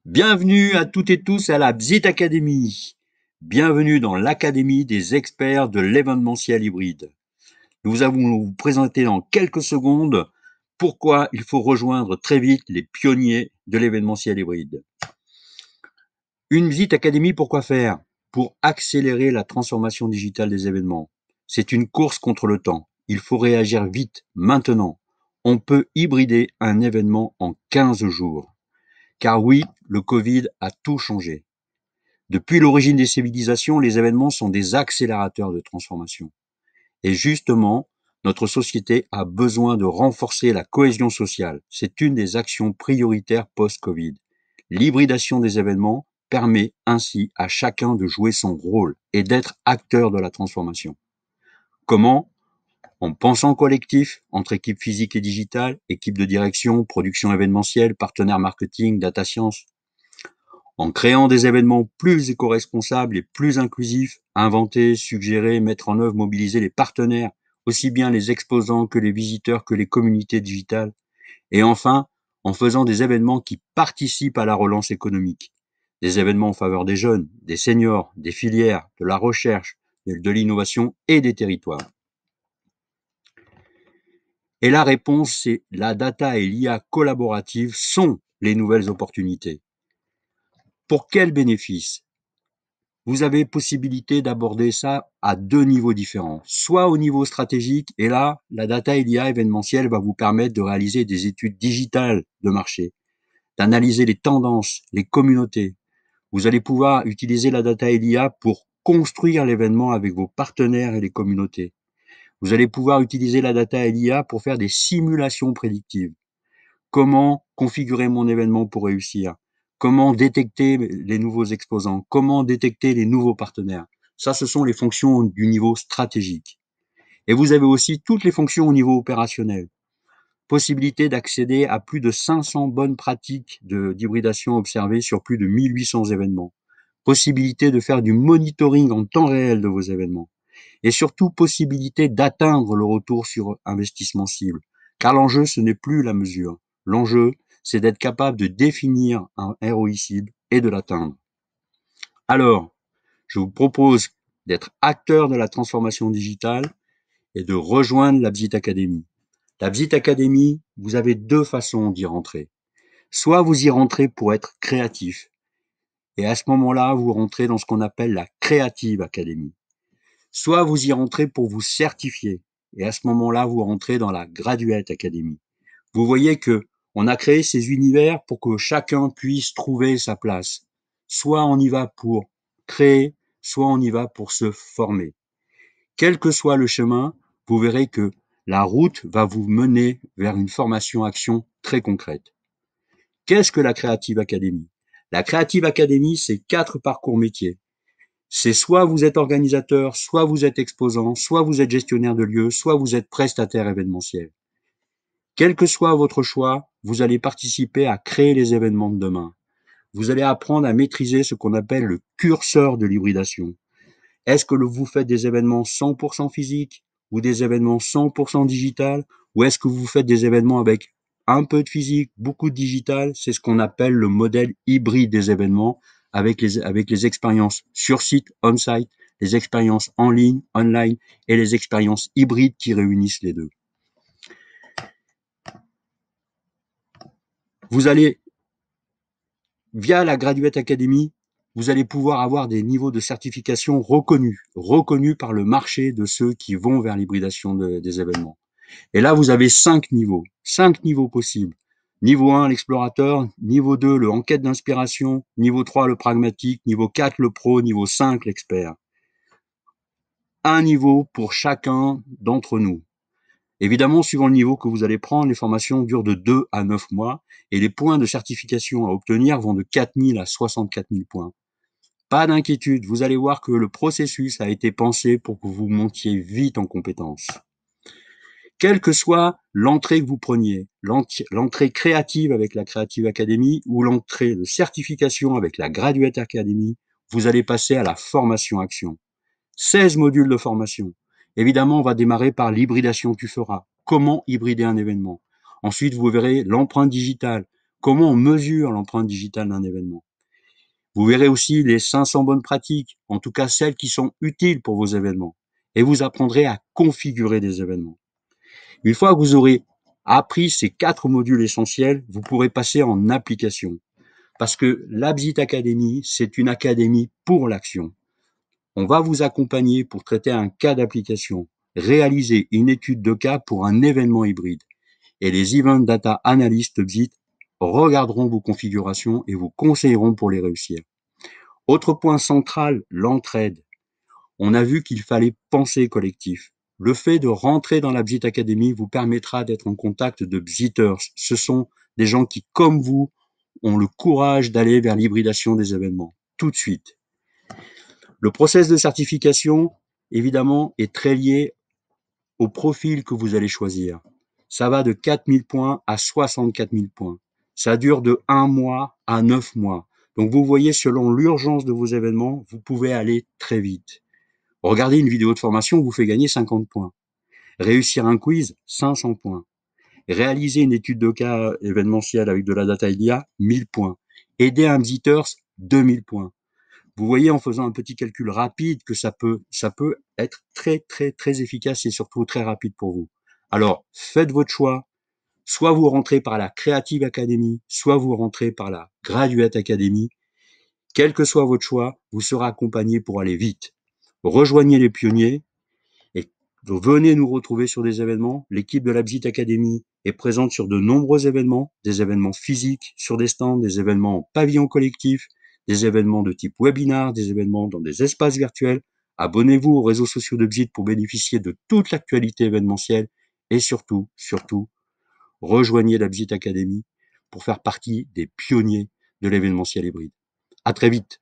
Bienvenue à toutes et tous à la Bzit Academy. Bienvenue dans l'Académie des experts de l'événementiel hybride. Nous allons vous présenter dans quelques secondes pourquoi il faut rejoindre très vite les pionniers de l'événementiel hybride. Une Bzit Academy, pourquoi faire? Pour accélérer la transformation digitale des événements. C'est une course contre le temps. Il faut réagir vite, maintenant. On peut hybrider un événement en 15 jours. Car oui, le Covid a tout changé. Depuis l'origine des civilisations, les événements sont des accélérateurs de transformation. Et justement, notre société a besoin de renforcer la cohésion sociale. C'est une des actions prioritaires post-Covid. L'hybridation des événements permet ainsi à chacun de jouer son rôle et d'être acteur de la transformation. Comment? En pensant collectif, entre équipes physiques et digitales, équipes de direction, production événementielle, partenaires marketing, data science. En créant des événements plus éco-responsables et plus inclusifs, inventer, suggérer, mettre en œuvre, mobiliser les partenaires, aussi bien les exposants que les visiteurs que les communautés digitales. Et enfin, en faisant des événements qui participent à la relance économique. Des événements en faveur des jeunes, des seniors, des filières, de la recherche, de l'innovation et des territoires. Et la réponse, c'est la data et l'IA collaborative sont les nouvelles opportunités. Pour quels bénéfices? Vous avez possibilité d'aborder ça à deux niveaux différents. Soit au niveau stratégique, et là, la data et l'IA événementielle va vous permettre de réaliser des études digitales de marché, d'analyser les tendances, les communautés. Vous allez pouvoir utiliser la data et l'IA pour construire l'événement avec vos partenaires et les communautés. Vous allez pouvoir utiliser la data et l'IA pour faire des simulations prédictives. Comment configurer mon événement pour réussir? Comment détecter les nouveaux exposants? Comment détecter les nouveaux partenaires? Ça, ce sont les fonctions du niveau stratégique. Et vous avez aussi toutes les fonctions au niveau opérationnel. Possibilité d'accéder à plus de 500 bonnes pratiques d'hybridation observées sur plus de 1800 événements. Possibilité de faire du monitoring en temps réel de vos événements. Et surtout, possibilité d'atteindre le retour sur investissement cible. Car l'enjeu, ce n'est plus la mesure. L'enjeu, c'est d'être capable de définir un ROI cible et de l'atteindre. Alors, je vous propose d'être acteur de la transformation digitale et de rejoindre la Bzit Academy. La Bzit Academy, vous avez deux façons d'y rentrer. Soit vous y rentrez pour être créatif, et à ce moment-là, vous rentrez dans ce qu'on appelle la Creative Academy. Soit vous y rentrez pour vous certifier, et à ce moment-là, vous rentrez dans la Graduate Academy. Vous voyez que on a créé ces univers pour que chacun puisse trouver sa place. Soit on y va pour créer, soit on y va pour se former. Quel que soit le chemin, vous verrez que la route va vous mener vers une formation-action très concrète. Qu'est-ce que la Creative Academy? La Creative Academy, c'est 4 parcours métiers. C'est soit vous êtes organisateur, soit vous êtes exposant, soit vous êtes gestionnaire de lieux, soit vous êtes prestataire événementiel. Quel que soit votre choix, vous allez participer à créer les événements de demain. Vous allez apprendre à maîtriser ce qu'on appelle le curseur de l'hybridation. Est-ce que vous faites des événements 100% physiques ou des événements 100% digital, ou est-ce que vous faites des événements avec un peu de physique, beaucoup de digital? C'est ce qu'on appelle le modèle hybride des événements avec les expériences sur site, on-site, les expériences en ligne, online et les expériences hybrides qui réunissent les deux. Vous allez, via la Graduate Academy, vous allez pouvoir avoir des niveaux de certification reconnus par le marché de ceux qui vont vers l'hybridation des événements. Et là, vous avez 5 niveaux possibles. Niveau 1, l'explorateur, niveau 2, le enquête d'inspiration, niveau 3, le pragmatique, niveau 4, le pro, niveau 5, l'expert. Un niveau pour chacun d'entre nous. Évidemment, suivant le niveau que vous allez prendre, les formations durent de 2 à 9 mois et les points de certification à obtenir vont de 4 000 à 64 000 points. Pas d'inquiétude, vous allez voir que le processus a été pensé pour que vous montiez vite en compétences. Quelle que soit l'entrée que vous preniez, l'entrée créative avec la Creative Academy ou l'entrée de certification avec la Graduate Academy, vous allez passer à la formation action. 16 modules de formation. Évidemment, on va démarrer par l'hybridation que tu feras. Comment hybrider un événement? Ensuite, vous verrez l'empreinte digitale. comment on mesure l'empreinte digitale d'un événement. Vous verrez aussi les 500 bonnes pratiques, en tout cas celles qui sont utiles pour vos événements. Et vous apprendrez à configurer des événements. Une fois que vous aurez appris ces 4 modules essentiels, vous pourrez passer en application. Parce que l'Absit Academy, c'est une académie pour l'action. On va vous accompagner pour traiter un cas d'application, réaliser une étude de cas pour un événement hybride. Et les Event Data Analysts Bsit regarderont vos configurations et vous conseilleront pour les réussir. Autre point central, l'entraide. On a vu qu'il fallait penser collectif. Le fait de rentrer dans la Bsit Academy vous permettra d'être en contact de Bsitters. Ce sont des gens qui, comme vous, ont le courage d'aller vers l'hybridation des événements, tout de suite. Le process de certification, évidemment, est très lié au profil que vous allez choisir. Ça va de 4 000 points à 64 000 points. Ça dure de 1 mois à 9 mois. Donc vous voyez, selon l'urgence de vos événements, vous pouvez aller très vite. Regardez une vidéo de formation vous fait gagner 50 points. Réussir un quiz, 500 points. Réaliser une étude de cas événementielle avec de la data IDEA, 1000 points. Aider un Bsitters, 2000 points. Vous voyez en faisant un petit calcul rapide que ça peut être très efficace et surtout très rapide pour vous. Alors, faites votre choix. Soit vous rentrez par la Creative Academy, soit vous rentrez par la Graduate Academy. Quel que soit votre choix, vous serez accompagné pour aller vite. Rejoignez les pionniers et venez nous retrouver sur des événements. L'équipe de la Bsit Academy est présente sur de nombreux événements, des événements physiques sur des stands, des événements en pavillon collectif, des événements de type webinar, des événements dans des espaces virtuels. Abonnez-vous aux réseaux sociaux de Bsit pour bénéficier de toute l'actualité événementielle et surtout, rejoignez la Bsit Academy pour faire partie des pionniers de l'événementiel hybride. À très vite.